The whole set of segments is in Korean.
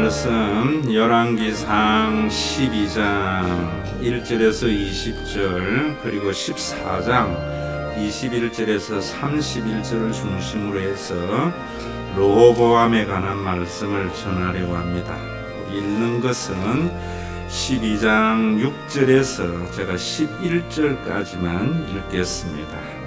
말씀 열왕기상 12장 1절에서 20절 그리고 14장 21절에서 31절을 중심으로 해서 르호보암에 관한 말씀을 전하려고 합니다. 우리 읽는 것은 12장 6절에서 제가 11절까지만 읽겠습니다.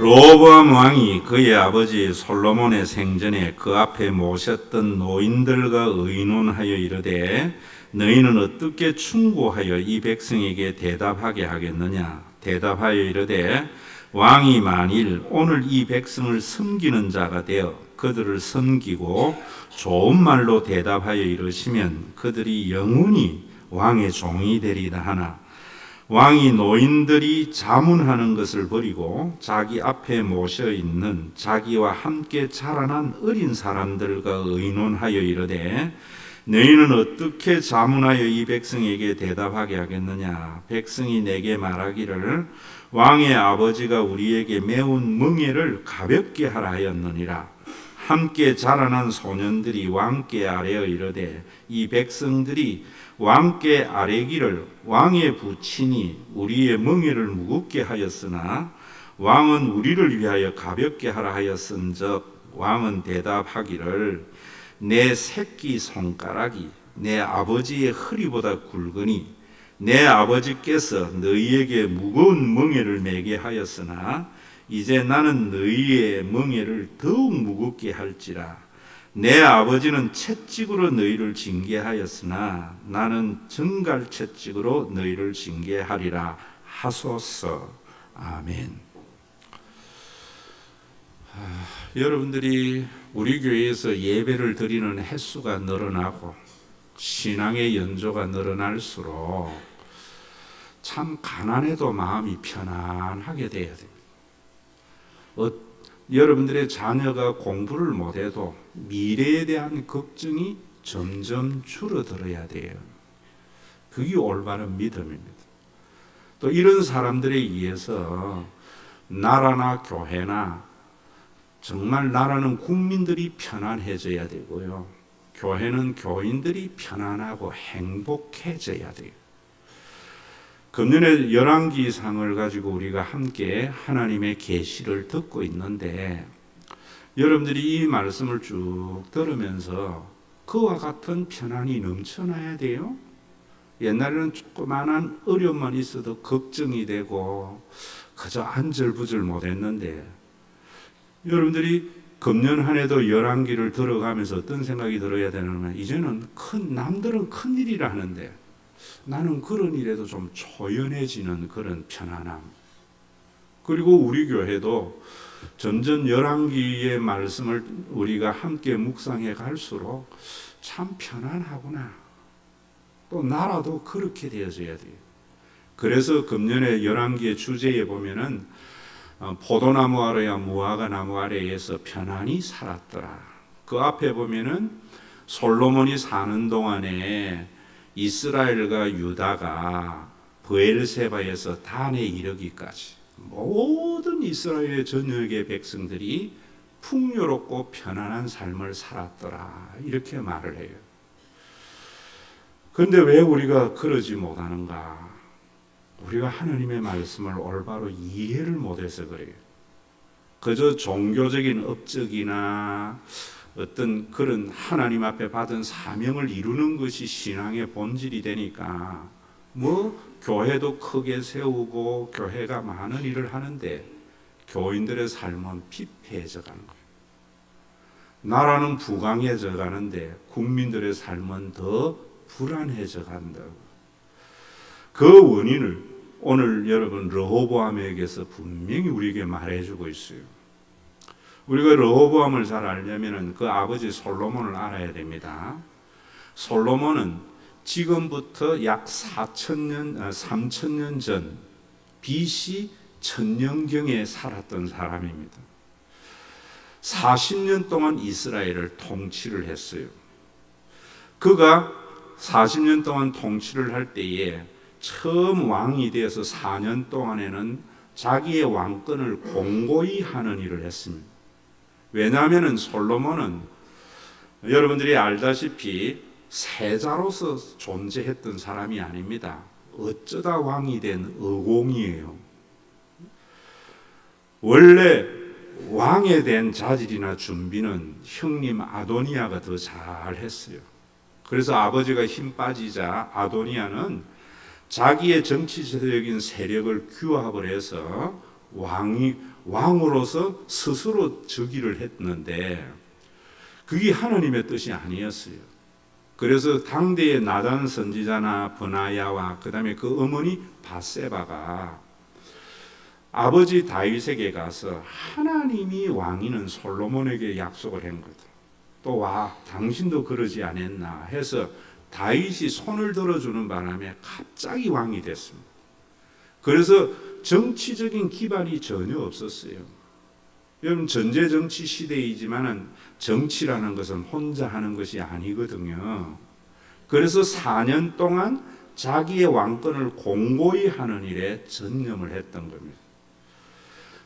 르호보암 왕이 그의 아버지 솔로몬의 생전에 그 앞에 모셨던 노인들과 의논하여 이르되 너희는 어떻게 충고하여 이 백성에게 대답하게 하겠느냐. 대답하여 이르되 왕이 만일 오늘 이 백성을 섬기는 자가 되어 그들을 섬기고 좋은 말로 대답하여 이르시면 그들이 영원히 왕의 종이 되리다 하나 왕이 노인들이 자문하는 것을 버리고 자기 앞에 모셔 있는 자기와 함께 자라난 어린 사람들과 의논하여 이르되 너희는 어떻게 자문하여 이 백성에게 대답하게 하겠느냐. 백성이 내게 말하기를 왕의 아버지가 우리에게 매운 멍에를 가볍게 하라 하였느니라. 함께 자라난 소년들이 왕께 아뢰어 이르되 이 백성들이 왕께 아뢰기를 왕의 부친이 우리의 멍에를 무겁게 하였으나 왕은 우리를 위하여 가볍게 하라 하였은즉 왕은 대답하기를 내 새끼 손가락이 내 아버지의 허리보다 굵으니 내 아버지께서 너희에게 무거운 멍에를 매게 하였으나 이제 나는 너희의 멍에를 더욱 무겁게 할지라. 내 아버지는 채찍으로 너희를 징계하였으나 나는 정갈 채찍으로 너희를 징계하리라 하소서. 아멘. 여러분들이 우리 교회에서 예배를 드리는 횟수가 늘어나고 신앙의 연조가 늘어날수록 참 가난해도 마음이 편안하게 돼야 됩니다. 여러분들의 자녀가 공부를 못해도 미래에 대한 걱정이 점점 줄어들어야 돼요. 그게 올바른 믿음입니다. 또 이런 사람들에 의해서 나라나 교회나 정말 나라는 국민들이 편안해져야 되고요. 교회는 교인들이 편안하고 행복해져야 돼요. 금년에 열왕기상을 가지고 우리가 함께 하나님의 계시를 듣고 있는데 여러분들이 이 말씀을 쭉 들으면서 그와 같은 편안이 넘쳐나야 돼요. 옛날에는 조그만한 어려움만 있어도 걱정이 되고 그저 안절부절 못했는데 여러분들이 금년 한 해도 열왕기를 들어가면서 어떤 생각이 들어야 되냐면 이제는 남들은 큰 일이라 하는데 나는 그런 일에도 좀 초연해지는 그런 편안함. 그리고 우리 교회도 점점 열왕기의 말씀을 우리가 함께 묵상해 갈수록 참 편안하구나. 또 나라도 그렇게 되어져야 돼요. 그래서 금년에 열왕기의 주제에 보면은 포도나무 아래와 무화과 나무 아래에서 편안히 살았더라. 그 앞에 보면은 솔로몬이 사는 동안에 이스라엘과 유다가 브엘세바에서 단에 이르기까지 모든 이스라엘의 전역의 백성들이 풍요롭고 편안한 삶을 살았더라. 이렇게 말을 해요. 그런데 왜 우리가 그러지 못하는가? 우리가 하나님의 말씀을 올바로 이해를 못해서 그래요. 그저 종교적인 업적이나 어떤 그런 하나님 앞에 받은 사명을 이루는 것이 신앙의 본질이 되니까 교회도 크게 세우고 교회가 많은 일을 하는데 교인들의 삶은 피폐해져 가는 거예요. 나라는 부강해져 가는데 국민들의 삶은 더 불안해져 간다고. 그 원인을 오늘 여러분 르호보암에게서 분명히 우리에게 말해주고 있어요. 우리가 르호보암을 잘 알려면 그 아버지 솔로몬을 알아야 됩니다. 솔로몬은 지금부터 약 3,000년 전 BC 1000년경에 살았던 사람입니다. 40년 동안 이스라엘을 통치를 했어요. 그가 40년 동안 통치를 할 때에 처음 왕이 되어서 4년 동안에는 자기의 왕권을 공고히 하는 일을 했습니다. 왜냐하면 솔로몬은 여러분들이 알다시피 세자로서 존재했던 사람이 아닙니다. 어쩌다 왕이 된 의공이에요. 원래 왕에 대한 자질이나 준비는 형님 아도니아가 더 잘했어요. 그래서 아버지가 힘 빠지자 아도니아는 자기의 정치적인 세력을 규합을 해서 왕으로서 스스로 즉위를 했는데 그게 하나님의 뜻이 아니었어요. 그래서 당대의 나단 선지자나 버나야와 그 다음에 그 어머니 바세바가 아버지 다윗에게 가서 하나님이 왕위는 솔로몬에게 약속을 한 거다. 또 와 당신도 그러지 않았나 해서 다윗이 손을 들어주는 바람에 갑자기 왕이 됐습니다. 그래서 정치적인 기반이 전혀 없었어요. 여러분 전제 정치 시대이지만은 정치라는 것은 혼자 하는 것이 아니거든요. 그래서 4년 동안 자기의 왕권을 공고히 하는 일에 전념을 했던 겁니다.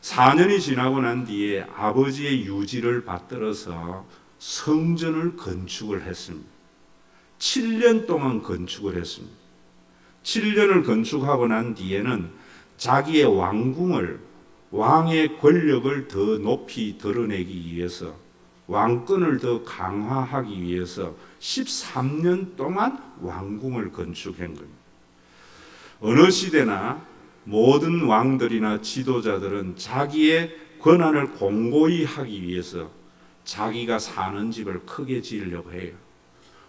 4년이 지나고 난 뒤에 아버지의 유지를 받들어서 성전을 건축을 했습니다. 7년 동안 건축을 했습니다. 7년을 건축하고 난 뒤에는 자기의 왕궁을 왕의 권력을 더 높이 드러내기 위해서 왕권을 더 강화하기 위해서 13년 동안 왕궁을 건축한 겁니다. 어느 시대나 모든 왕들이나 지도자들은 자기의 권한을 공고히 하기 위해서 자기가 사는 집을 크게 지으려고 해요.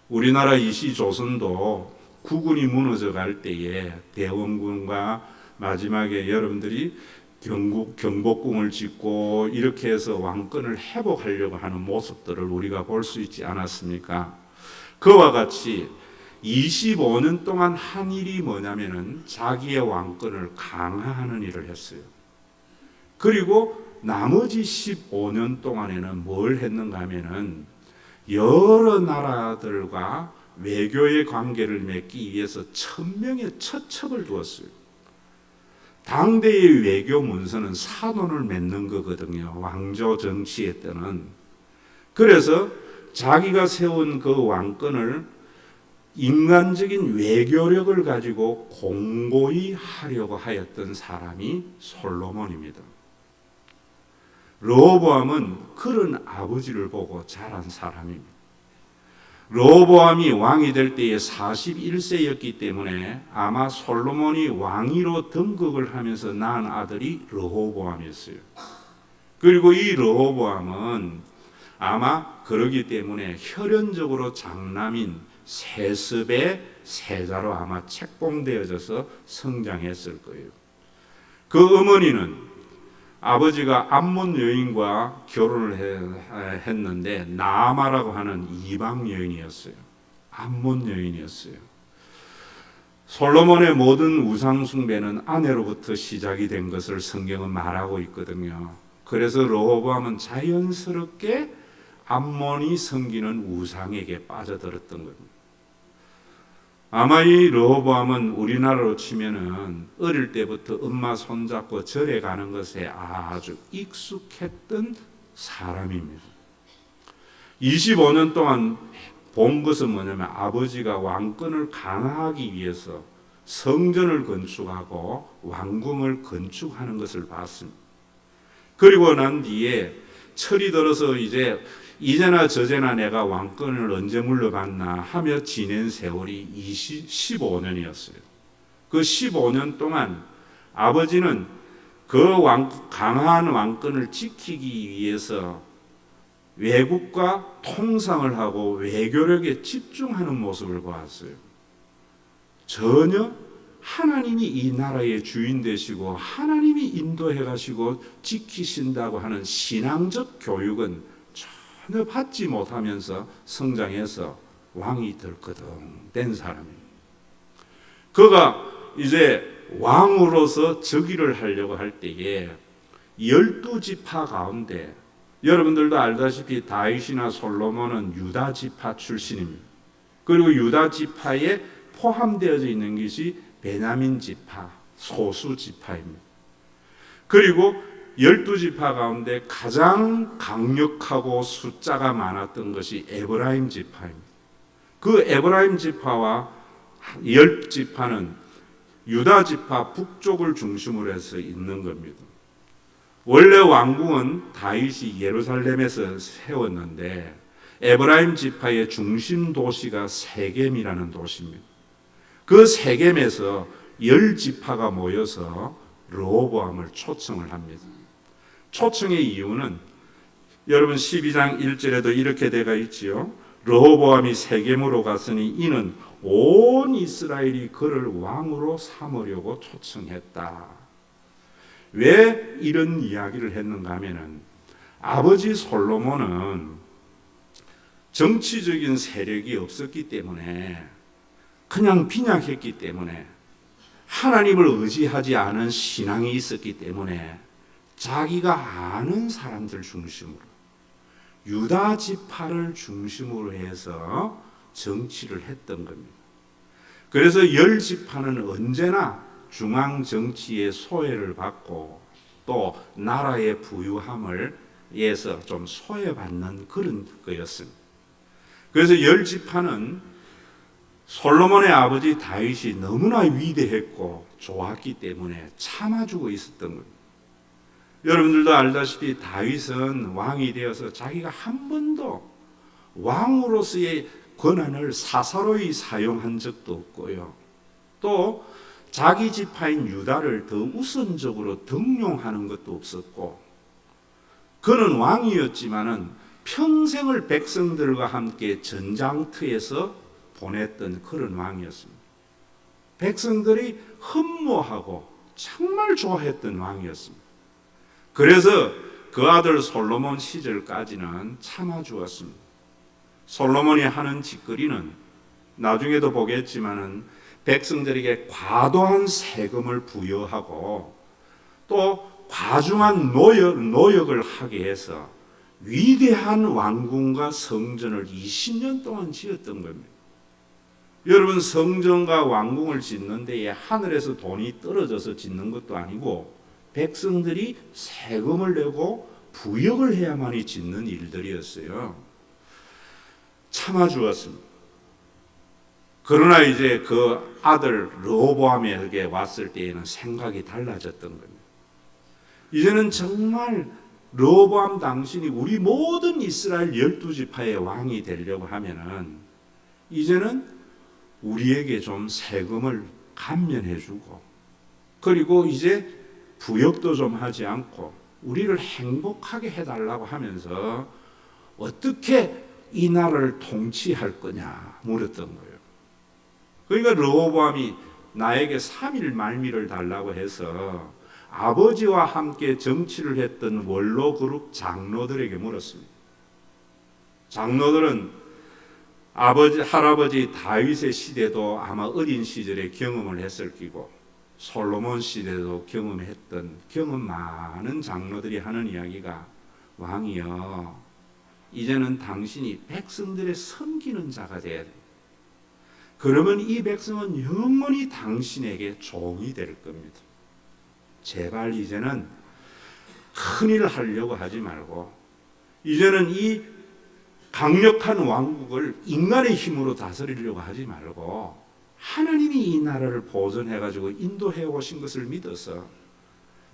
우리나라 이시조선도 국군이 무너져 갈 때에 대원군과 마지막에 여러분들이 경복궁을 짓고 이렇게 해서 왕권을 회복하려고 하는 모습들을 우리가 볼 수 있지 않았습니까? 그와 같이 25년 동안 한 일이 뭐냐면은 자기의 왕권을 강화하는 일을 했어요. 그리고 나머지 15년 동안에는 뭘 했는가 하면은 여러 나라들과 외교의 관계를 맺기 위해서 1000명의 처첩을 두었어요. 당대의 외교 문서는 사돈을 맺는 거거든요. 왕조 정치에 때는. 그래서 자기가 세운 그 왕권을 인간적인 외교력을 가지고 공고히 하려고 하였던 사람이 솔로몬입니다. 르호보암은 그런 아버지를 보고 자란 사람입니다. 르호보암이 왕이 될 때에 41세였기 때문에 아마 솔로몬이 왕위로 등극을 하면서 낳은 아들이 르호보암이었어요. 그리고 이 르호보암은 아마 그러기 때문에 혈연적으로 장남인 세습의 세자로 아마 책봉되어져서 성장했을 거예요. 그 어머니는 아버지가 암몬 여인과 결혼을 했는데 나아마라고 하는 이방 여인이었어요. 암몬 여인이었어요. 솔로몬의 모든 우상 숭배는 아내로부터 시작이 된 것을 성경은 말하고 있거든요. 그래서 르호보암은 자연스럽게 암몬이 섬기는 우상에게 빠져들었던 겁니다. 아마 이 르호보암은 우리나라로 치면은 어릴 때부터 엄마 손잡고 절에 가는 것에 아주 익숙했던 사람입니다. 25년 동안 본 것은 뭐냐면 아버지가 왕권을 강화하기 위해서 성전을 건축하고 왕궁을 건축하는 것을 봤습니다. 그리고 난 뒤에 철이 들어서 이제나 저제나 내가 왕권을 언제 물러받나 하며 지낸 세월이 15년이었어요. 그 15년 동안 아버지는 그 강한 왕권을 지키기 위해서 외국과 통상을 하고 외교력에 집중하는 모습을 보았어요. 전혀 하나님이 이 나라의 주인 되시고 하나님이 인도해 가시고 지키신다고 하는 신앙적 교육은 전혀 받지 못하면서 성장해서 왕이 덜거덩 된 사람입니다. 그가 이제 왕으로서 즉위를 하려고 할 때에 12지파 가운데 여러분들도 알다시피 다윗이나 솔로몬은 유다 지파 출신입니다. 그리고 유다 지파에 포함되어져 있는 것이 베냐민 지파, 소수 지파입니다. 그리고 12지파 가운데 가장 강력하고 숫자가 많았던 것이 에브라임 지파입니다. 그 에브라임 지파와 10지파는 유다 지파 북쪽을 중심으로 해서 있는 겁니다. 원래 왕궁은 다윗이 예루살렘에서 세웠는데 에브라임 지파의 중심 도시가 세겜이라는 도시입니다. 그 세겜에서 10지파가 모여서 르호보암을 초청을 합니다. 초청의 이유는 여러분 12장 1절에도 이렇게 되어 있지요. 르호보암이 세겜으로 갔으니 이는 온 이스라엘이 그를 왕으로 삼으려고 초청했다. 왜 이런 이야기를 했는가 하면은 아버지 솔로몬은 정치적인 세력이 없었기 때문에 그냥 빈약했기 때문에 하나님을 의지하지 않은 신앙이 있었기 때문에 자기가 아는 사람들 중심으로 유다 지파를 중심으로 해서 정치를 했던 겁니다. 그래서 10지파는 언제나 중앙 정치의 소외를 받고 또 나라의 부유함을 위해서 좀 소외받는 그런 거였습니다. 그래서 10지파는 솔로몬의 아버지 다윗이 너무나 위대했고 좋았기 때문에 참아주고 있었던 겁니다. 여러분들도 알다시피 다윗은 왕이 되어서 자기가 한 번도 왕으로서의 권한을 사사로이 사용한 적도 없고요. 또 자기 지파인 유다를 더 우선적으로 등용하는 것도 없었고, 그는 왕이었지만은 평생을 백성들과 함께 전장터에서 보냈던 그런 왕이었습니다. 백성들이 흠모하고 정말 좋아했던 왕이었습니다. 그래서 그 아들 솔로몬 시절까지는 참아주었습니다. 솔로몬이 하는 짓거리는 나중에도 보겠지만은 백성들에게 과도한 세금을 부여하고 또 과중한 노역을 하게 해서 위대한 왕궁과 성전을 20년 동안 지었던 겁니다. 여러분, 성전과 왕궁을 짓는 데에 하늘에서 돈이 떨어져서 짓는 것도 아니고 백성들이 세금을 내고 부역을 해야만이 짓는 일들이었어요. 참아주었습니다. 그러나 이제 그 아들 르호보암에게 왔을 때에는 생각이 달라졌던 겁니다. 이제는 정말 르호보암 당신이 우리 모든 이스라엘 12지파의 왕이 되려고 하면은 이제는 우리에게 좀 세금을 감면해주고, 그리고 이제 부역도 좀 하지 않고 우리를 행복하게 해달라고 하면서 어떻게 이 나라를 통치할 거냐 물었던 거예요. 그러니까 르호보암이 나에게 3일 말미를 달라고 해서 아버지와 함께 정치를 했던 원로 그룹 장로들에게 물었습니다. 장로들은 할아버지 다윗의 시대도 아마 어린 시절에 경험을 했을 끼고 솔로몬 시대도 경험 많은 장로들이 하는 이야기가, 왕이여, 이제는 당신이 백성들의 섬기는 자가 돼야 돼. 그러면 이 백성은 영원히 당신에게 종이 될 겁니다. 제발 이제는 큰일 하려고 하지 말고 이제는 이 강력한 왕국을 인간의 힘으로 다스리려고 하지 말고 하나님이 이 나라를 보존해가지고 인도해 오신 것을 믿어서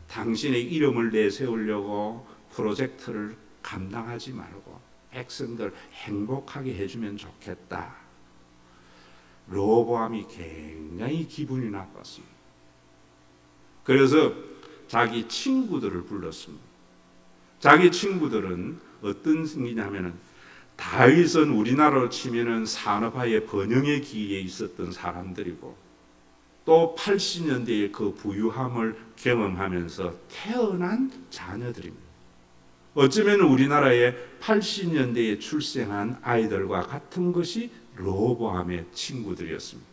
당신의 이름을 내세우려고 프로젝트를 감당하지 말고 백성들 행복하게 해주면 좋겠다. 르호보암이 굉장히 기분이 나빴습니다. 그래서 자기 친구들을 불렀습니다. 자기 친구들은 어떤 승리냐면은, 다윗은 우리나라로 치면은 산업화의 번영의 기회에 있었던 사람들이고 또 80년대의 그 부유함을 경험하면서 태어난 자녀들입니다. 어쩌면 우리나라의 80년대에 출생한 아이들과 같은 것이 르호보암의 친구들이었습니다.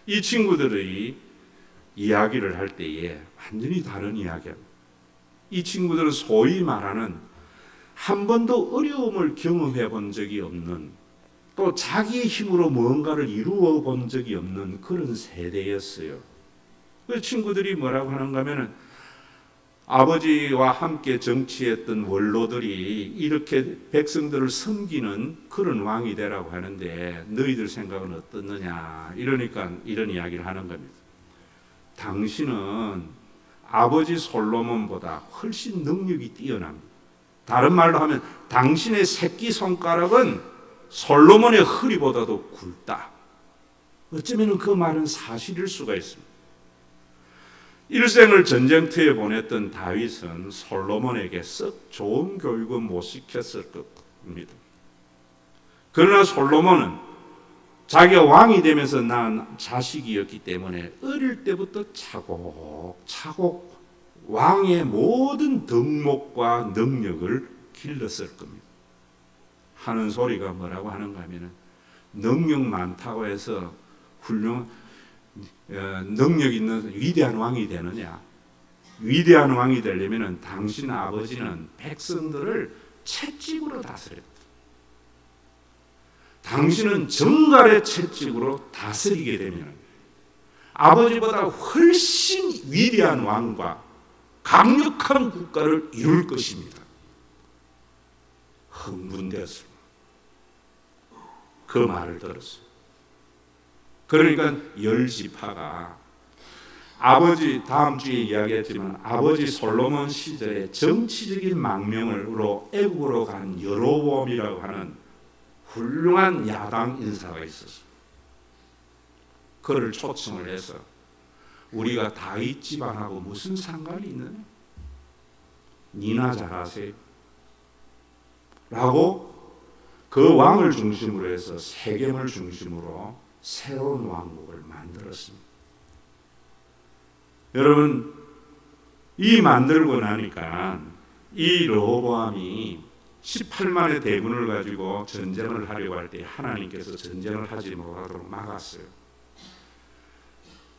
이 친구들의 이야기를 할 때에 완전히 다른 이야기입니다. 이 친구들은 소위 말하는 한 번도 어려움을 경험해 본 적이 없는, 또 자기의 힘으로 뭔가를 이루어 본 적이 없는 그런 세대였어요. 그 친구들이 뭐라고 하는가 하면은, 아버지와 함께 정치했던 원로들이 이렇게 백성들을 섬기는 그런 왕이 되라고 하는데 너희들 생각은 어떻느냐, 이러니까 이런 이야기를 하는 겁니다. 당신은 아버지 솔로몬보다 훨씬 능력이 뛰어납니다. 다른 말로 하면 당신의 새끼손가락은 솔로몬의 허리보다도 굵다. 어쩌면 그 말은 사실일 수가 있습니다. 일생을 전쟁터에 보냈던 다윗은 솔로몬에게 썩 좋은 교육은 못 시켰을 겁니다. 그러나 솔로몬은 자기가 왕이 되면서 낳은 자식이었기 때문에 어릴 때부터 차곡차곡 왕의 모든 덕목과 능력을 길렀을 겁니다. 하는 소리가 뭐라고 하는가 하면 능력 많다고 해서 능력 있는 위대한 왕이 되느냐? 위대한 왕이 되려면 당신 아버지는 백성들을 채찍으로 다스렸다. 당신은 정갈의 채찍으로 다스리게 되면 아버지보다 훨씬 위대한 왕과 강력한 국가를 이룰 것입니다. 흥분되었습니다. 그 말을 들었어요. 그러니까 열 지파가 아버지, 다음 주에 이야기했지만 아버지 솔로몬 시절에 정치적인 망명으로 애국으로 간 여로보암이라고 하는 훌륭한 야당 인사가 있었어요. 그를 초청을 해서 우리가 다윗 집안하고 무슨 상관이 있느냐? 니나 잘하세요. 라고 그 왕을 중심으로 해서 세겜을 중심으로 새로운 왕국을 만들었습니다. 여러분, 이 만들고 나니까 이 르호보암이 18만의 대군을 가지고 전쟁을 하려고 할 때 하나님께서 전쟁을 하지 못하도록 막았어요.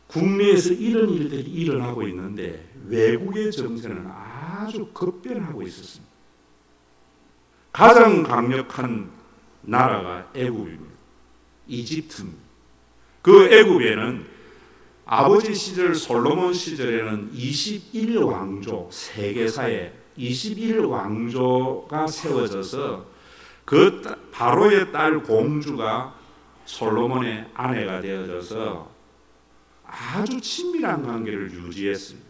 국내에서 이런 일들이 일어나고 있는데 외국의 정세는 아주 급변하고 있었습니다. 가장 강력한 나라가 애굽입니다. 이집트입니다. 그 애굽에는 아버지 시절 솔로몬 시절에는 21왕조, 세계사에 21왕조가 세워져서 그 바로의 딸 공주가 솔로몬의 아내가 되어져서 아주 친밀한 관계를 유지했습니다.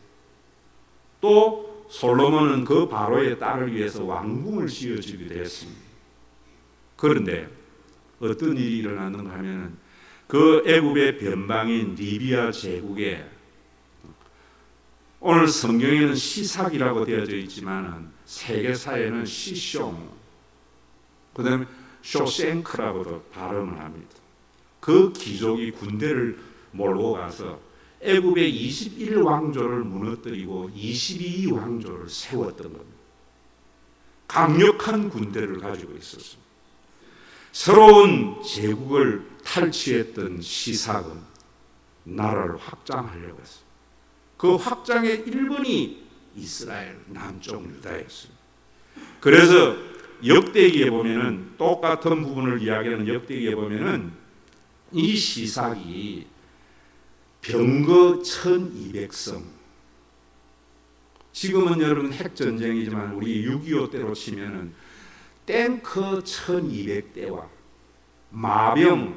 또 솔로몬은 그 바로의 딸을 위해서 왕궁을 지어주기도 했습니다. 그런데 어떤 일이 일어났는가 하면 그 애굽의 변방인 리비아 제국에 오늘 성경에는 시삭이라고 되어져 있지만 세계사에는 시숑, 그 다음에 쇼생크라고도 발음을 합니다. 그 귀족이 군대를 몰고 가서 애굽의 21왕조를 무너뜨리고 22왕조를 세웠던 겁니다. 강력한 군대를 가지고 있었습니다. 새로운 제국을 탈취했던 시삭은 나라를 확장하려고 했어요. 그 확장의 1번이 이스라엘 남쪽 유다였습니다. 그래서 역대기에 보면은 똑같은 부분을 이야기하는 역대기에 보면은 이 시삭이 병거 1200성, 지금은 여러분 핵전쟁이지만 우리 6.25 때로 치면은 탱크 1200대와 마병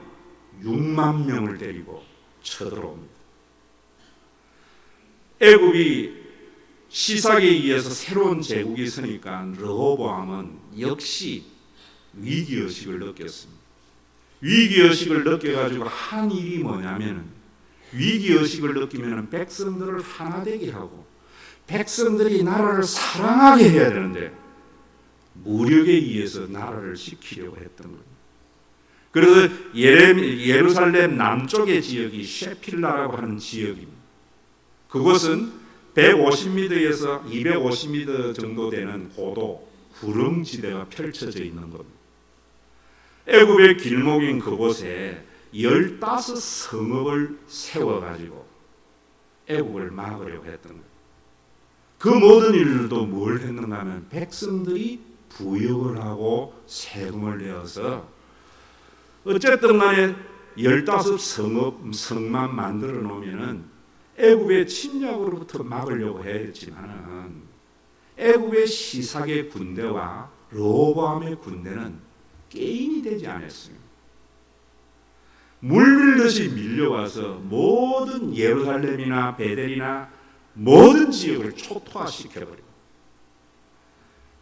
6만 명을 데리고 쳐들어옵니다. 애굽이 시삭에 의해서 새로운 제국이 있으니까 르호보암은 역시 위기의식을 느꼈습니다. 위기의식을 느껴가지고 한 일이 뭐냐면 위기의식을 느끼면 백성들을 하나 되게 하고 백성들이 나라를 사랑하게 해야 되는데 무력에 의해서 나라를 지키려고 했던 겁니다. 그래서 예루살렘 남쪽의 지역이 셰필라라고 하는 지역입니다. 그곳은 150m에서 250m 정도 되는 고도 구릉지대가 펼쳐져 있는 겁니다. 애굽의 길목인 그곳에 15성읍을 세워가지고 애굽을 막으려고 했던 거예요. 그 모든 일들도 뭘 했는가 하면 백성들이 부역을 하고 세금을 내어서 어쨌든 간에 15성만 만들어 놓으면은 애굽의 침략으로부터 막으려고 했지만은 애굽의 시삭의 군대와 르호보암의 군대는 게임이 되지 않았어요. 물밀듯이 밀려와서 모든 예루살렘이나 베델이나 모든 지역을 초토화시켜버리고,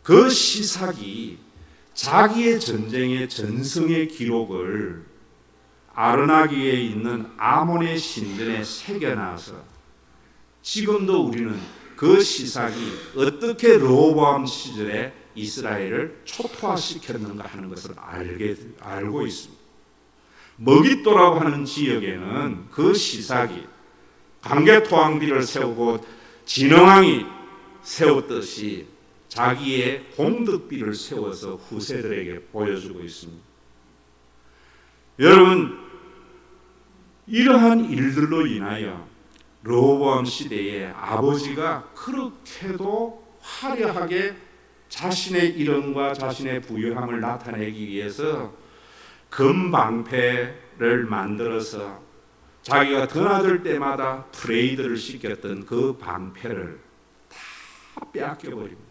그 시삭이 자기의 전쟁의 전승의 기록을 아르나기에 있는 아몬의 신전에 새겨놔서 지금도 우리는 그 시삭이 어떻게 르호보암 시절에 이스라엘을 초토화시켰는가 하는 것을 알고 있습니다. 머깃도라고 하는 지역에는 그 시삭이 강개토왕비를 세우고 진흥왕이 세웠듯이 자기의 공덕비를 세워서 후세들에게 보여주고 있습니다. 여러분, 이러한 일들로 인하여 르호보암 시대에 아버지가 그렇게도 화려하게 자신의 이름과 자신의 부유함을 나타내기 위해서 금방패를 만들어서 자기가 드나들 때마다 프레이드를 시켰던 그 방패를 다 빼앗겨버립니다.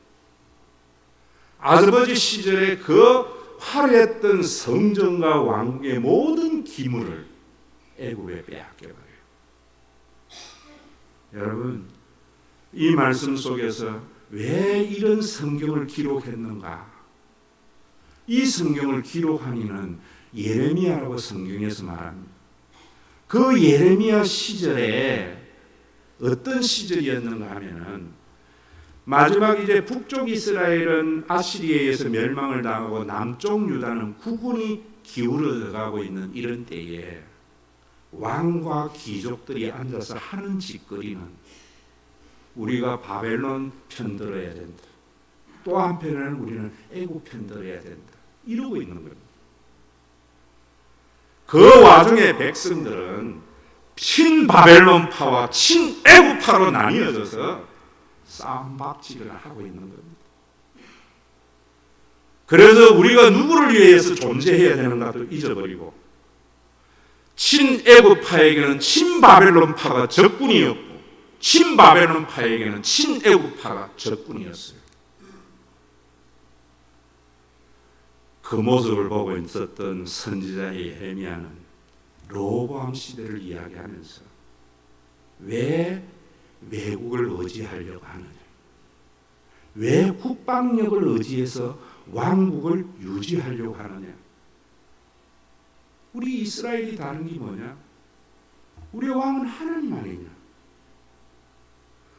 아버지 시절에 그 화려했던 성전과 왕국의 모든 기물을 애굽에 빼앗겨버려요. 여러분, 이 말씀 속에서 왜 이런 성경을 기록했는가? 이 성경을 기록한 이는 예레미야라고 성경에서 말합니다. 그 예레미야 시절에 어떤 시절이었는가 하면은, 마지막 이제 북쪽 이스라엘은 아시리에 의해서 멸망을 당하고 남쪽 유다는 국군이 기울어 가고 있는 이런 때에 왕과 귀족들이 앉아서 하는 짓거리는 우리가 바벨론 편들어야 된다, 또 한편에는 우리는 애굽 편들어야 된다, 이러고 있는 겁니다. 그 와중에 백성들은 친바벨론파와 친애굽파로 나뉘어져서 싸움박질을 하고 있는 겁니다. 그래서 우리가 누구를 위해서 존재해야 되는가도 잊어버리고, 친애굽파에게는 친바벨론파가 적군이었고 친바벨론파에게는 친애굽파가 적군이었어요. 그 모습을 보고 있었던 선지자 예레미야는 르호보암 시대를 이야기하면서 왜 외국을 의지하려고 하느냐, 왜 국방력을 의지해서 왕국을 유지하려고 하느냐. 우리 이스라엘이 다른 게 뭐냐? 우리 왕은 하나님 아니냐.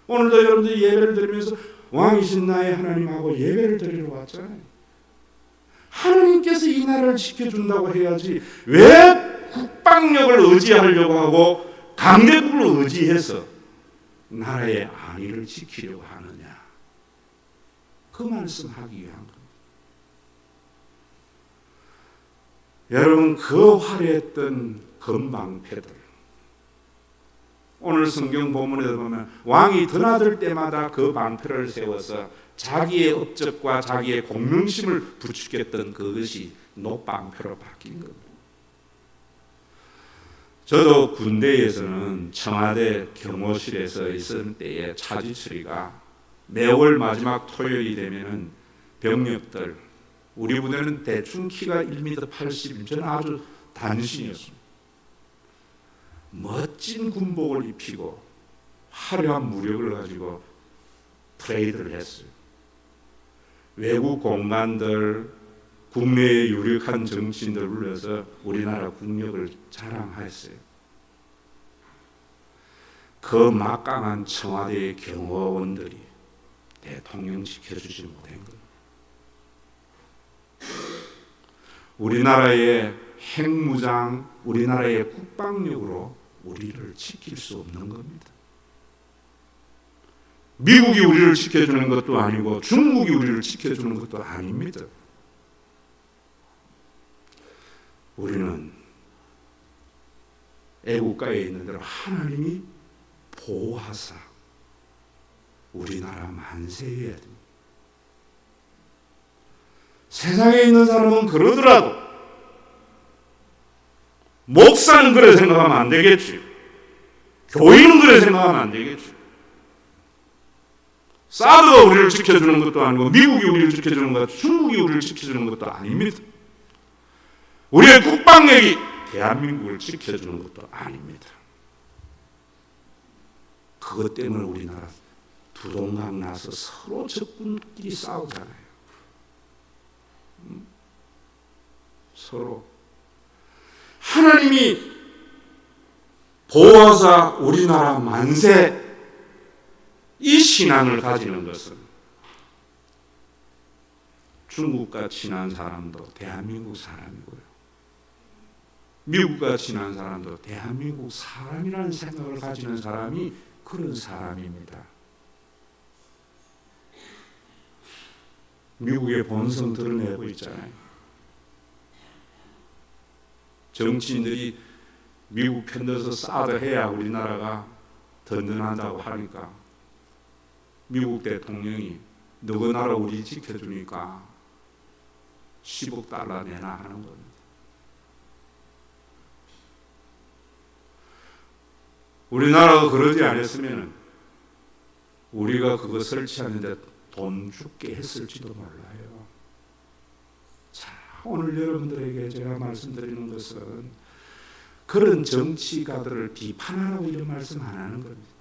오늘도 여러분들이 예배를 드리면서 왕이신 나의 하나님하고 예배를 드리러 왔잖아요. 하나님께서 이 나라를 지켜준다고 해야지 왜 국방력을 의지하려고 하고 강대국을 의지해서 나라의 안위를 지키려고 하느냐. 그 말씀하기 위한 겁니다. 여러분, 그 화려했던 금방패들, 오늘 성경 본문에 보면 왕이 드나들 때마다 그 방패를 세워서 자기의 업적과 자기의 공명심을 부추겼던 그것이 노방패로 바뀐 겁니다. 저도 군대에서는 청와대 경호실에서 있을 때에 차지처리가 매월 마지막 토요일이 되면은 병력들, 우리 부대는 대충 키가 1m 80, 저는 아주 단신이었습니다. 멋진 군복을 입히고 화려한 무력을 가지고 프레이드를 했어요. 외국 공관들, 국내의 유력한 정치인들을 불러서 우리나라 국력을 자랑했어요. 그 막강한 청와대의 경호원들이 대통령 지켜주지 못한 거예요. 우리나라의 핵무장, 우리나라의 국방력으로 우리를 지킬 수 없는 겁니다. 미국이 우리를 지켜주는 것도 아니고 중국이 우리를 지켜주는 것도 아닙니다. 우리는 애국가에 있는 대로 하나님이 보호하사 우리나라 만세해야 됩니다. 세상에 있는 사람은 그러더라도 목사는 그래 생각하면 안 되겠지. 교인은 그래 생각하면 안 되겠지. 사드가 우리를 지켜주는 것도 아니고 미국이 우리를 지켜주는 것도 중국이 우리를 지켜주는 것도 아닙니다. 우리의 국방력이 대한민국을 지켜주는 것도 아닙니다. 그것 때문에 우리나라 두동강 나서 서로 적군끼리 싸우잖아요. 서로. 하나님이 보호하사 우리나라 만세, 이 신앙을 가지는 것은 중국과 친한 사람도 대한민국 사람이고요, 미국과 친한 사람도 대한민국 사람이라는 생각을 가지는 사람이 그런 사람입니다. 미국의 본성 드러내고 있잖아요. 정치인들이 미국 편들어서 사드 해야 우리나라가 든든하다고 하니까 미국 대통령이 너그 나라 우리 지켜주니까 10억 달러 내나 하는 겁니다. 우리나라가 그러지 않았으면 우리가 그거 설치하는데 돈 죽게 했을지도 몰라요. 자, 오늘 여러분들에게 제가 말씀드리는 것은 그런 정치가들을 비판하라고 이런 말씀 안 하는 겁니다.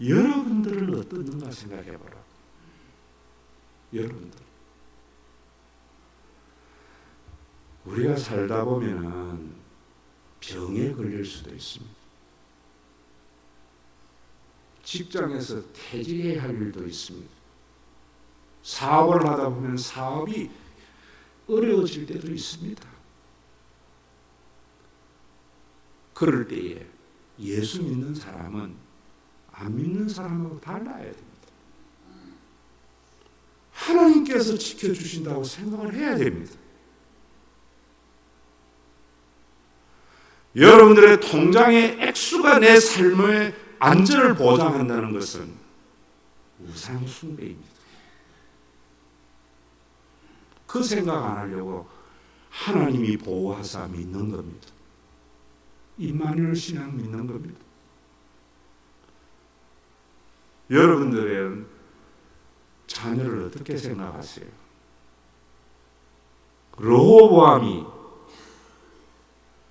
여러분들은 어떻는가 생각해 보라. 여러분들. 우리가 살다 보면은 병에 걸릴 수도 있습니다. 직장에서 퇴직해야 할 일도 있습니다. 사업을 하다 보면 사업이 어려워질 때도 있습니다. 그럴 때에 예수 믿는 사람은 안 믿는 사람하고 달라야 됩니다. 하나님께서 지켜주신다고 생각을 해야 됩니다. 여러분들의 통장의 액수가 내 삶의 안전을 보장한다는 것은 우상 숭배입니다. 그 생각 안 하려고 하나님이 보호하사 믿는 겁니다. 임마누엘 신앙 믿는 겁니다. 여러분들은 자녀를 어떻게 생각하세요? 르호보암이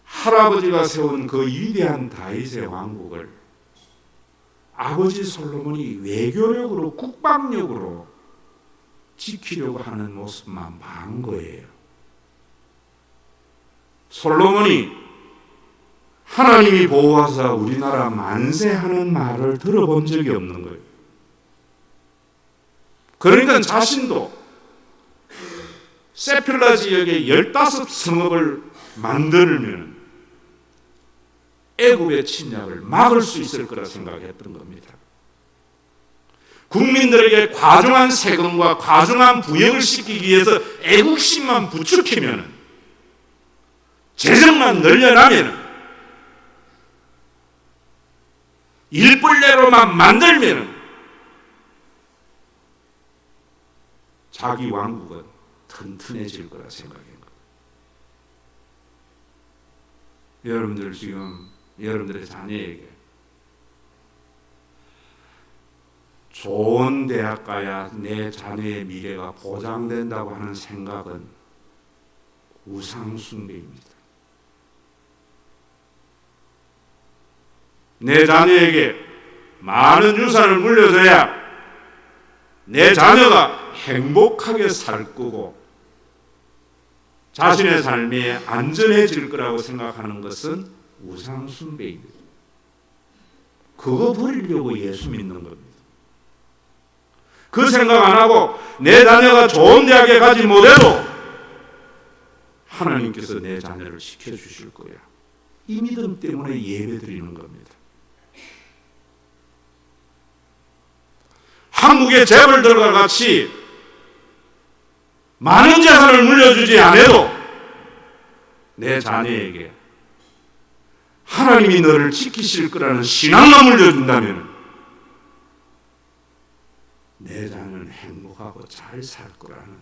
할아버지가 세운 그 위대한 다윗의 왕국을 아버지 솔로몬이 외교력으로 국방력으로 지키려고 하는 모습만 본 거예요. 솔로몬이 하나님이 보호하사 우리나라 만세하는 말을 들어본 적이 없는 거예요. 그러니까 자신도 세필라 지역에 15성읍을 만들면 애굽의 침략을 막을 수 있을 거라 생각했던 겁니다. 국민들에게 과중한 세금과 과중한 부역을 시키기 위해서 애국심만 부추기면, 재정만 늘려나면, 일벌레로만 만들면 자기 왕국은 튼튼해질 거라 생각한 거예요. 여러분들 지금 여러분들의 자녀에게 좋은 대학 가야 내 자녀의 미래가 보장된다고 하는 생각은 우상숭배입니다. 내 자녀에게 많은 유산을 물려줘야 내 자녀가 행복하게 살 거고 자신의 삶이 안전해질 거라고 생각하는 것은 우상숭배입니다. 그거 버리려고 예수 믿는 겁니다. 그 생각 안 하고 내 자녀가 좋은 대학에 가지 못해도 하나님께서 내 자녀를 지켜주실 거야, 이 믿음 때문에 예배드리는 겁니다. 한국의 재벌들과 같이 많은 재산을 물려주지 않아도 내 자녀에게 하나님이 너를 지키실 거라는 신앙만 물려준다면 내 자녀는 행복하고 잘 살 거라는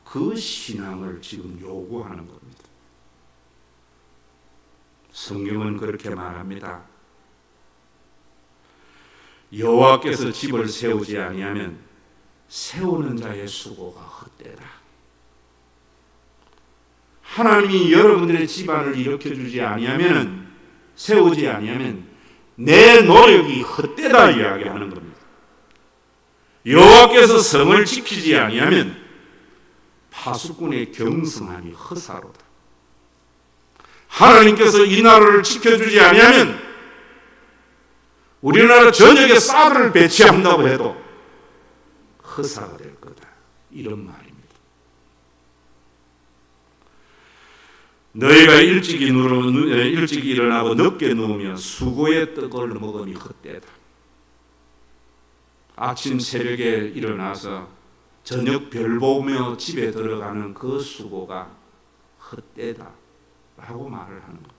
그 신앙을 지금 요구하는 겁니다. 성경은 그렇게 말합니다. 여호와께서 집을 세우지 아니하면 세우는 자의 수고가 헛되다. 하나님이 여러분들의 집안을 일으켜주지 아니하면, 세우지 아니하면 내 노력이 헛되다 이야기하는 겁니다. 여호와께서 성을 지키지 아니하면 파수꾼의 경성함이 허사로다. 하나님께서 이 나라를 지켜주지 아니하면 우리나라 전역에 사드를 배치한다고 해도 허사가 될 거다. 이런 말입니다. 너희가 일찍 일어나고 늦게 누우며 수고의 떡을 먹으니 헛되다. 아침 새벽에 일어나서 저녁 별 보며 집에 들어가는 그 수고가 헛되다 라고 말을 하는 것.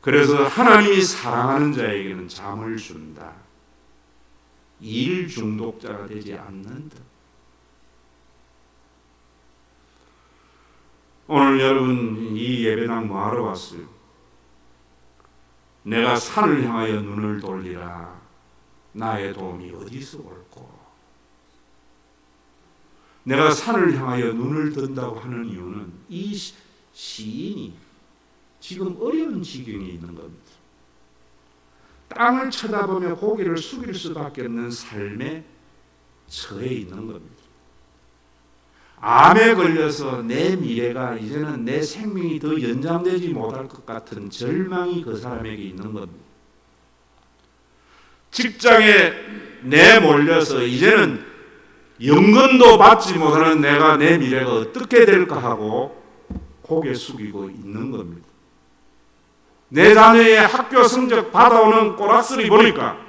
그래서 하나님이 사랑하는 자에게는 잠을 준다. 일 중독자가 되지 않는다. 오늘 여러분 이 예배당 뭐하러 왔어요? 내가 산을 향하여 눈을 돌리라. 나의 도움이 어디서 올꼬? 내가 산을 향하여 눈을 든다고 하는 이유는 이 시인이 지금 어려운 지경에 있는 겁니다. 땅을 쳐다보며 고개를 숙일 수밖에 없는 삶에 처해 있는 겁니다. 암에 걸려서 내 미래가 이제는 내 생명이 더 연장되지 못할 것 같은 절망이 그 사람에게 있는 겁니다. 직장에 내몰려서 이제는 연금도 받지 못하는 내가 내 미래가 어떻게 될까 하고 고개 숙이고 있는 겁니다. 내 자녀의 학교 성적 받아오는 꼬락서리 보니까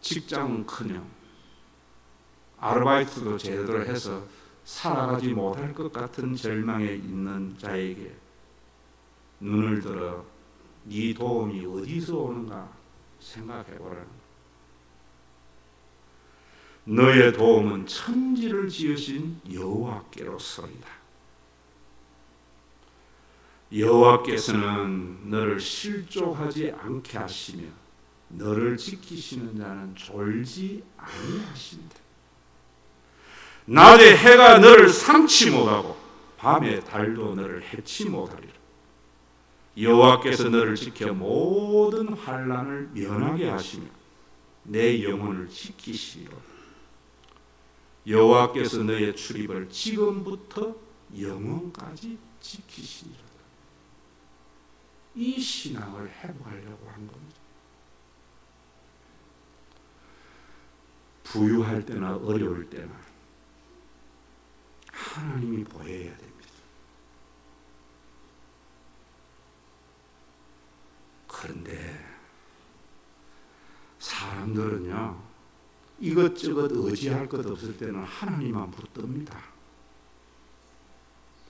직장은커녕 아르바이트도 제대로 해서 살아가지 못할 것 같은 절망에 있는 자에게 눈을 들어 네 도움이 어디서 오는가 생각해보라. 너의 도움은 천지를 지으신 여호와께로서이다. 여호와께서는 너를 실족하지 않게 하시며 너를 지키시는 자는 졸지 아니하신다. 낮에 해가 너를 삼치 못하고 밤에 달도 너를 해치 못하리라. 여호와께서 너를 지켜 모든 환난을 면하게 하시며 내 영혼을 지키시리라. 여호와께서 너의 출입을 지금부터 영원까지 지키시리라. 이 신앙을 회복하려고 한 겁니다. 부유할 때나 어려울 때나 하나님이 보여야 됩니다. 그런데 사람들은요, 이것저것 의지할 것 없을 때는 하나님만 붙듭니다.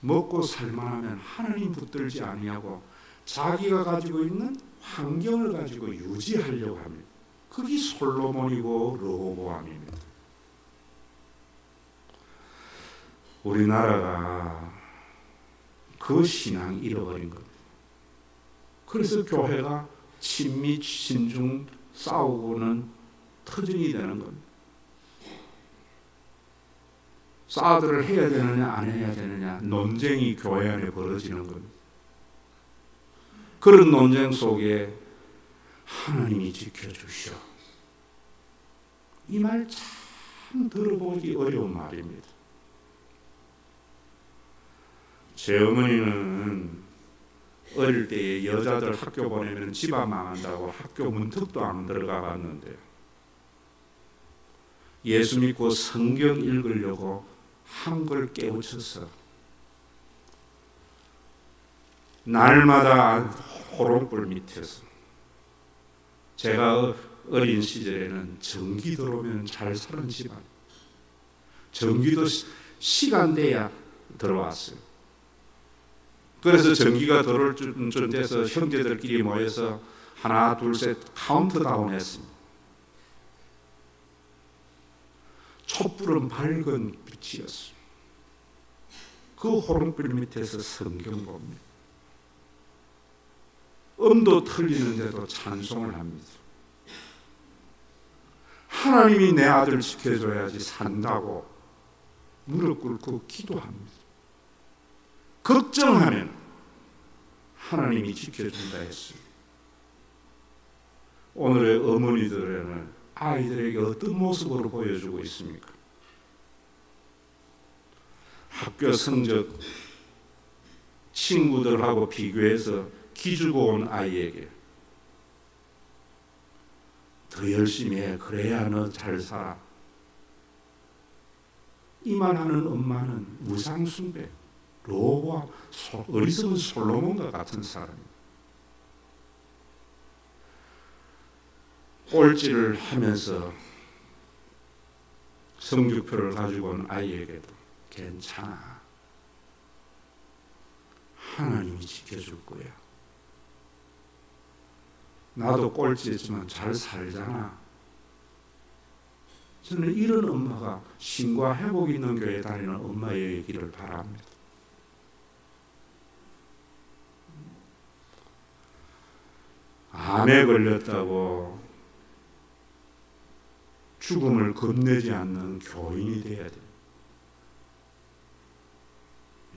먹고 살만하면 하나님 붙들지 아니하고 자기가 가지고 있는 환경을 가지고 유지하려고 합니다. 그게 솔로몬이고 르호보암입니다. 우리나라가 그 신앙 잃어버린 겁니다. 그래서 교회가 친미 친중 싸우고는 터전이 되는 겁니다. 사드를 해야 되느냐 안 해야 되느냐 논쟁이 교회 안에 벌어지는 겁니다. 그런 논쟁 속에 하나님이 지켜주시오. 이 말 참 들어보기 어려운 말입니다. 제 어머니는 어릴 때 여자들 학교 보내면 집안 망한다고 학교 문턱도 안 들어가 봤는데 예수 믿고 성경 읽으려고 한글 깨우쳐서 날마다 호롱불 밑에서, 제가 어린 시절에는 전기 들어오면 잘 사는 집안, 전기도 시간 돼야 들어왔어요. 그래서 전기가 들어올 쯤 돼서 형제들끼리 모여서 하나 둘 셋 카운트다운 했습니다. 촛불은 밝은 빛이었어요. 그 호롱불 밑에서 성경 봅니다. 음도 틀리는데도 찬송을 합니다. 하나님이 내 아들 지켜줘야지 산다고 무릎 꿇고 기도합니다. 걱정하면 하나님이 지켜준다 했어요. 오늘의 어머니들은 아이들에게 어떤 모습으로 보여주고 있습니까? 학교 성적 친구들하고 비교해서 기죽어 온 아이에게 더 열심히 해, 그래야 너 잘 살아. 이만하는 엄마는 우상숭배, 로고와 어리석은 솔로몬과 같은 사람입니다. 꼴찌를 하면서 성적표를 가지고 온 아이에게도 괜찮아, 하나님이 지켜줄 거야. 나도 꼴찌했지만 잘 살잖아. 저는 이런 엄마가 신과 회복 있는 교회에 다니는 엄마이기를 바랍니다. 암에 걸렸다고 죽음을 겁내지 않는 교인이 되어야 돼요.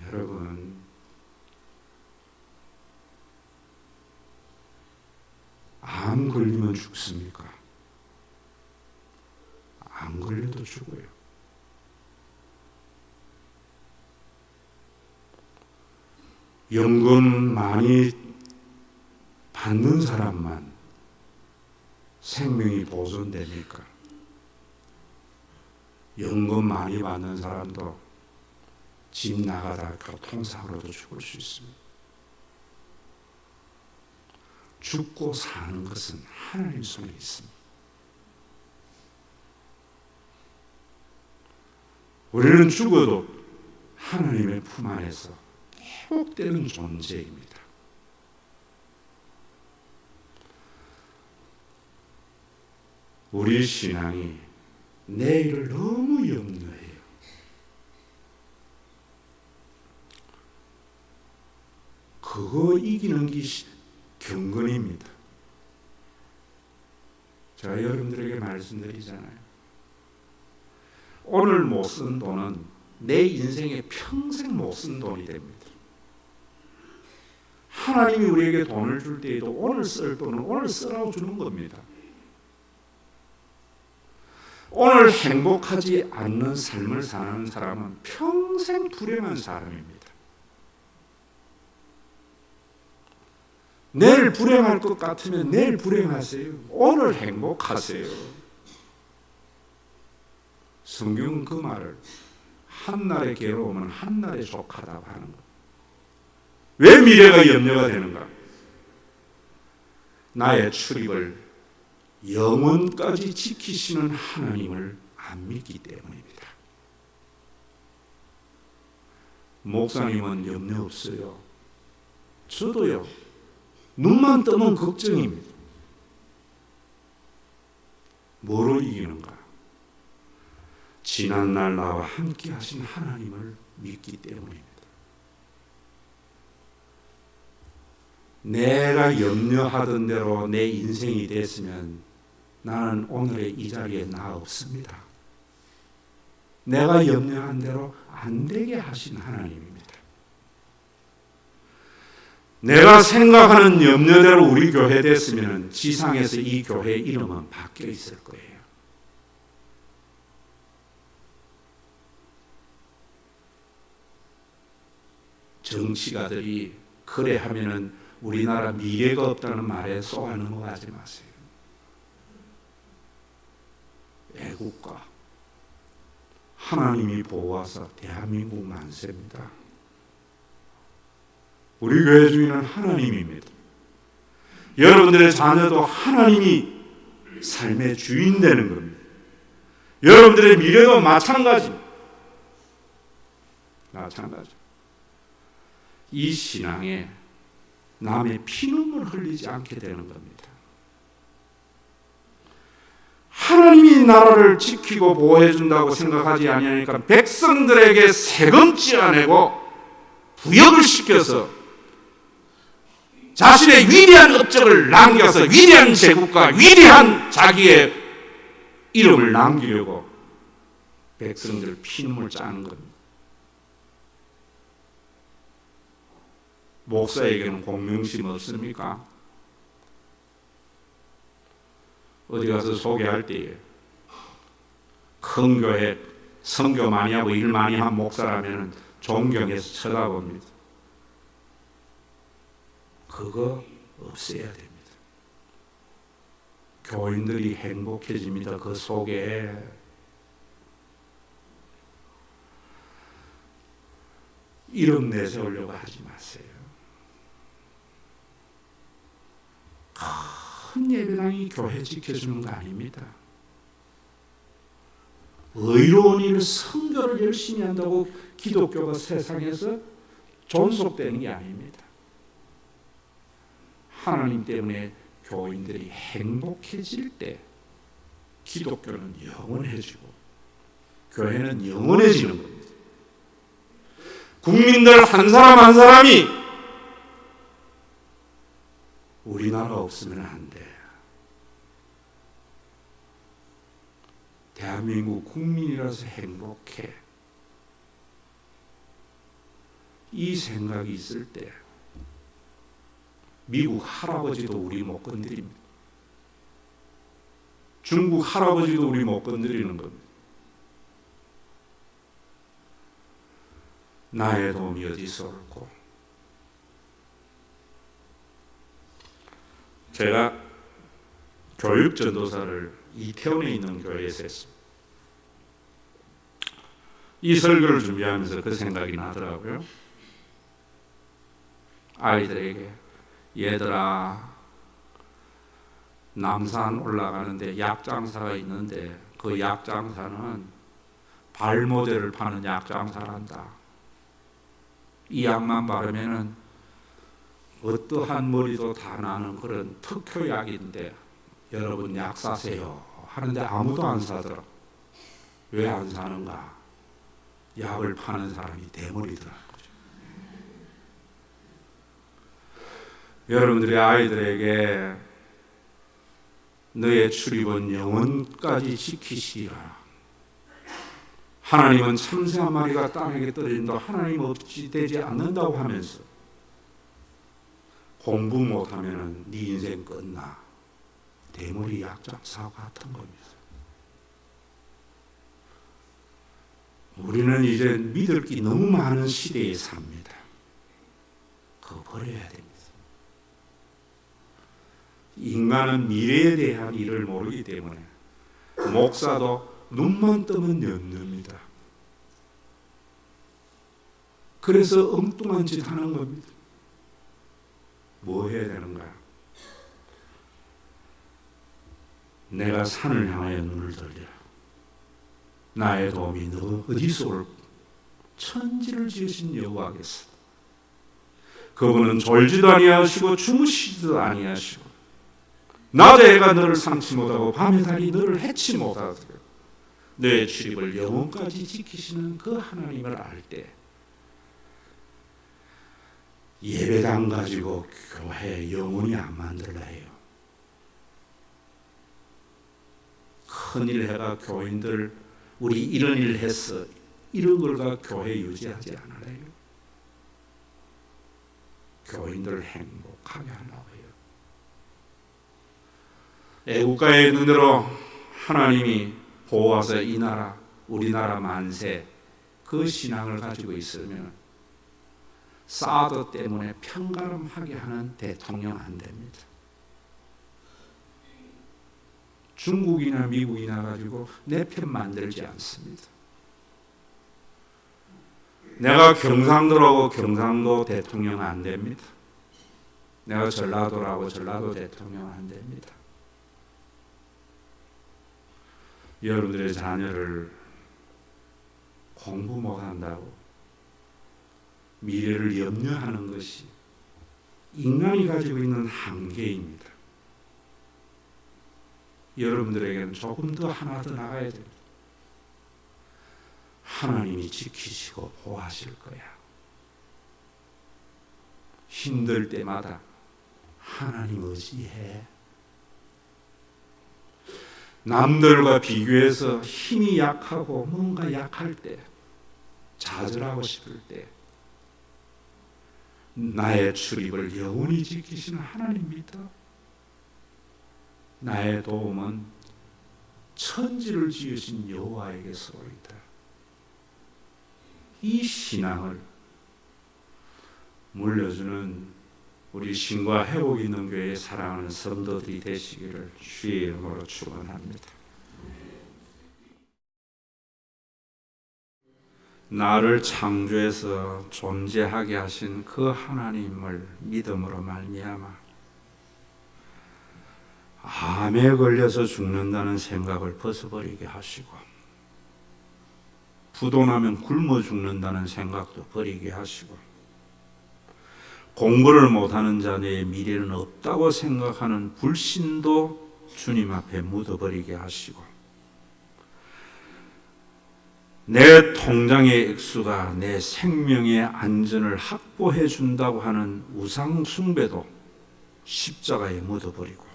여러분, 암 걸리면 죽습니까? 안 걸려도 죽어요. 연금 많이 받는 사람만 생명이 보존됩니까? 연금 많이 받는 사람도 집 나가다 교통사고로도 죽을 수 있습니다. 죽고 사는 것은 하나님 손에 있습니다. 우리는 죽어도 하나님의 품 안에서 회복되는 존재입니다. 우리 신앙이 내일을 너무 염려해요. 그거 이기는 게 경건입니다. 제가 여러분들에게 말씀드리잖아요. 오늘 못 쓴 돈은 내 인생에 평생 못 쓴 돈이 됩니다. 하나님이 우리에게 돈을 줄 때에도 오늘 쓸 돈은 오늘 쓰라고 주는 겁니다. 오늘 행복하지 않는 삶을 사는 사람은 평생 불행한 사람입니다. 내일 불행할 것 같으면 내일 불행하세요. 오늘 행복하세요. 성경은 그 말을 한날의 괴로움은 한날의 족하다고 하는 것. 왜 미래가 염려가 되는가? 나의 출입을 영원까지 지키시는 하나님을 안 믿기 때문입니다. 목사님은 염려 없어요. 저도요. 눈만 뜨면 걱정입니다. 뭐로 이기는가? 지난날 나와 함께 하신 하나님을 믿기 때문입니다. 내가 염려하던 대로 내 인생이 됐으면 나는 오늘의 이 자리에 나 없습니다. 내가 염려한 대로 안 되게 하신 하나님입니다. 내가 생각하는 염려대로 우리 교회 됐으면 지상에서 이 교회 이름은 바뀌어 있을 거예요. 정치가들이 그래 하면은 우리나라 미래가 없다는 말에 쏘아 넘어가지 마세요. 애국가 하나님이 보호하사 대한민국 만세입니다. 우리 교회 주인은 하나님입니다. 여러분들의 자녀도 하나님이 삶의 주인 되는 겁니다. 여러분들의 미래도 마찬가지. 이 신앙에 남의 피눈물 흘리지 않게 되는 겁니다. 하나님이 나라를 지키고 보호해 준다고 생각하지 아니하니까 백성들에게 세금 찌어내고 부역을 시켜서 자신의 위대한 업적을 남겨서 위대한 제국과 위대한 자기의 이름을 남기려고 백성들 피눈물 짜는 겁니다. 목사에게는 공명심 없습니까? 어디 가서 소개할 때에 큰 교회 선교 많이 하고 일 많이 한 목사라면 존경해서 쳐다봅니다. 그거 없애야 됩니다. 교인들이 행복해집니다. 그 속에 이름 내세우려고 하지 마세요. 큰 예배당이 교회 지켜주는 거 아닙니다. 의로운 일, 선교를 열심히 한다고 기독교가 세상에서 존속되는 게 아닙니다. 하나님 때문에 교인들이 행복해질 때 기독교는 영원해지고 교회는 영원해지는 겁니다. 국민들 한 사람 한 사람이 우리나라 없으면 안 돼. 대한민국 국민이라서 행복해. 이 생각이 있을 때 미국 할아버지도 우리 못 건드립니다. 중국 할아버지도 우리 못 건드리는 겁니다. 나의 도움이 어디서 올고. 제가 교육 전도사를 이태원에 있는 교회에서 했습니다. 이 설교를 준비하면서 그 생각이 나더라고요. 아이들에게 얘들아, 남산 올라가는데 약장사가 있는데 그 약장사는 발모제를 파는 약장사란다. 이 약만 바르면은 어떠한 머리도 다 나는 그런 특효약인데 여러분 약 사세요 하는데 아무도 안 사더라. 왜 안 사는가? 약을 파는 사람이 대머리더라고요. 여러분들의 아이들에게 너의 출입은 영원까지 지키시라. 하나님은 참새 한 마리가 땅에게 떨어진다. 하나님 없이 되지 않는다고 하면서 공부 못하면 네 인생 끝나. 대머리 약장사 같은 겁니다. 우리는 이제 믿을 게 너무 많은 시대에 삽니다. 그거 버려야 됩니다. 인간은 미래에 대한 일을 모르기 때문에 목사도 눈만 뜨면 연릅니다. 그래서 엉뚱한 짓 하는 겁니다. 뭐 해야 되는가? 내가 산을 향하여 눈을 돌리라. 나의 도움이 너 어디서 올까? 천지를 지으신 여호와께서 그분은 졸지도 아니하시고 주무시지도 아니하시고 낮에 해가 너를 삼치 못하고 밤에 달이 너를 해치 못하도록 너의 출입을 영원까지 지키시는 그 하나님을 알 때 예배당 가지고 교회 영원히 안 만들라 해요. 큰일 해가 교인들 우리 이런 일 했어 이런 걸가 교회 유지하지 않아요. 교인들을 행복하게 하려고 해요. 애국가에 있는 대로 하나님이 보호하사 이 나라 우리나라 만세 그 신앙을 가지고 있으면 사드 때문에 편가름하게 하는 대통령 안 됩니다. 중국이나 미국이나 가지고 내 편 만들지 않습니다. 내가 경상도라고 경상도 대통령 안 됩니다. 내가 전라도라고 전라도 대통령 안 됩니다. 여러분들의 자녀를 공부 못한다고 미래를 염려하는 것이 인간이 가지고 있는 한계입니다. 여러분들에게는 조금 더 하나 더 나가야 됩니다. 하나님이 지키시고 보호하실 거야. 힘들 때마다 하나님 의지해. 남들과 비교해서 힘이 약하고 뭔가 약할 때, 좌절하고 싶을 때 나의 출입을 영원히 지키시는 하나님 믿어. 나의 도움은 천지를 지으신 여호와에게서오리다. 이 신앙을 물려주는 우리 신과 회복 있는 교회의 사랑하는 성도들이 되시기를 주의 이름으로 축원합니다. 나를 창조해서 존재하게 하신 그 하나님을 믿음으로 말미암아 암에 걸려서 죽는다는 생각을 벗어버리게 하시고, 부도나면 굶어 죽는다는 생각도 버리게 하시고, 공부를 못하는 자녀의 미래는 없다고 생각하는 불신도 주님 앞에 묻어버리게 하시고, 내 통장의 액수가 내 생명의 안전을 확보해 준다고 하는 우상 숭배도 십자가에 묻어버리고,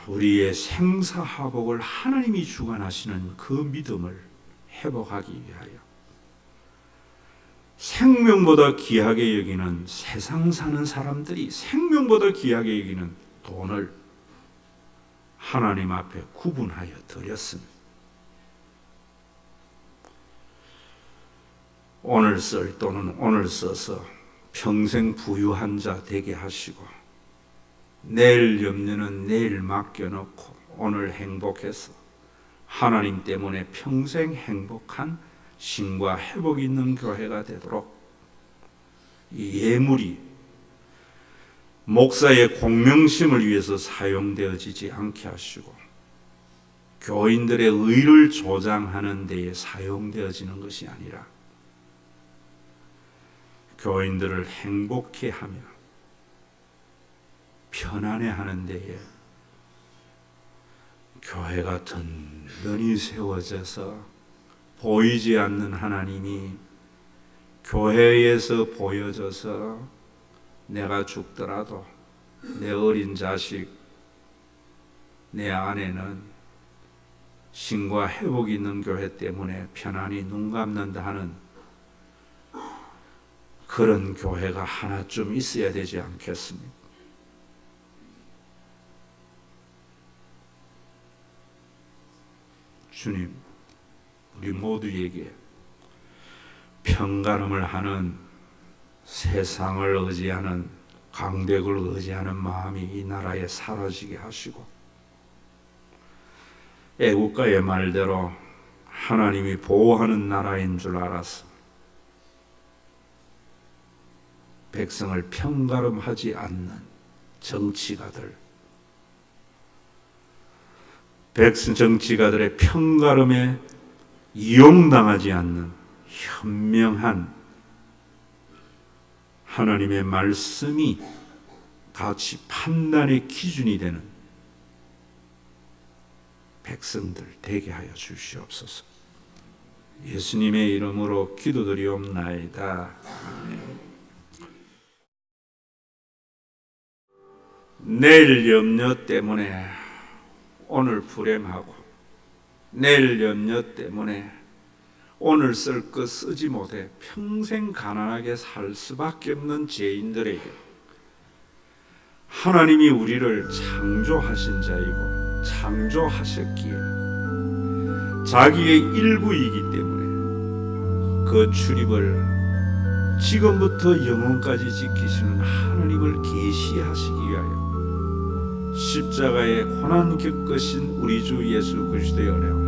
우리의 생사화복을 하나님이 주관하시는 그 믿음을 회복하기 위하여 생명보다 귀하게 여기는, 세상 사는 사람들이 생명보다 귀하게 여기는 돈을 하나님 앞에 구분하여 드렸습니다. 오늘 쓸 돈은 오늘 써서 평생 부유한 자 되게 하시고, 내일 염려는 내일 맡겨놓고 오늘 행복해서 하나님 때문에 평생 행복한 신과 회복 있는 교회가 되도록 이 예물이 목사의 공명심을 위해서 사용되어지지 않게 하시고, 교인들의 의를 조장하는 데에 사용되어지는 것이 아니라 교인들을 행복해 하며 편안해 하는 데에 교회가 든든히 세워져서 보이지 않는 하나님이 교회에서 보여져서 내가 죽더라도 내 어린 자식, 내 아내는 신과 회복 있는 교회 때문에 편안히 눈 감는다 하는 그런 교회가 하나쯤 있어야 되지 않겠습니까? 주님, 우리 모두에게 평가름을 하는, 세상을 의지하는, 강대국을 의지하는 마음이 이 나라에 사라지게 하시고, 애국가의 말대로 하나님이 보호하는 나라인 줄 알아서 백성을 평가름하지 않는 정치가들, 정치가들의 평가름에 이용당하지 않는 현명한 하나님의 말씀이 같이 판단의 기준이 되는 백성들 되게 하여 주시옵소서. 예수님의 이름으로 기도드리옵나이다. 아멘. 내일 염려 때문에 오늘 불행하고, 내일 염려 때문에 오늘 쓸 것 쓰지 못해 평생 가난하게 살 수밖에 없는 죄인들에게 하나님이 우리를 창조하신 자이고 창조하셨기에 자기의 일부이기 때문에 그 출입을 지금부터 영원까지 지키시는 하나님을 계시하시기 위하여 십자가의 고난 겪으신 우리 주 예수 그리스도의 은혜와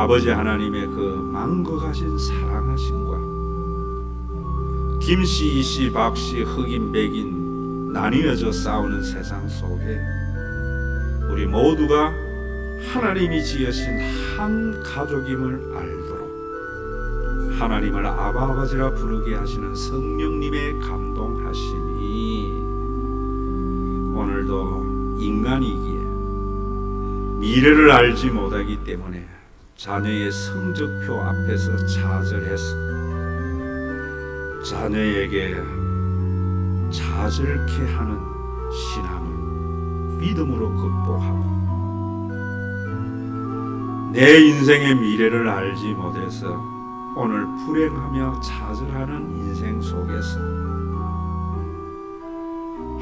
아버지 하나님의 그 망각하신 사랑하심과 김씨, 이씨, 박씨, 흑인, 백인 나뉘어져 싸우는 세상 속에 우리 모두가 하나님이 지으신 한 가족임을 알도록 하나님을 아바 아버지라 부르게 하시는 성령님의 감동하심이 오늘도 인간이기에 미래를 알지 못하기 때문에 자녀의 성적표 앞에서 좌절해서 자녀에게 좌절케 하는 신앙을 믿음으로 극복하고 내 인생의 미래를 알지 못해서 오늘 불행하며 좌절하는 인생 속에서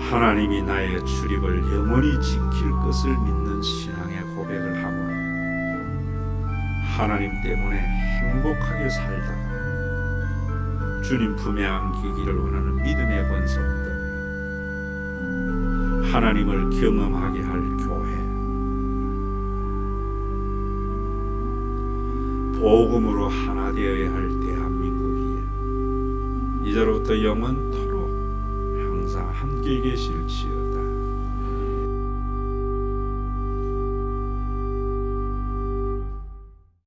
하나님이 나의 출입을 영원히 지킬 것을 믿는 신앙의 고백을 하고 하나님 때문에 행복하게 살다가 주님 품에 안기기를 원하는 믿음의 권속들, 하나님을 경험하게 할 교회, 복음으로 하나 되어야 할 대한민국이에 이제로부터 영원토록 항상 함께 계실지어다.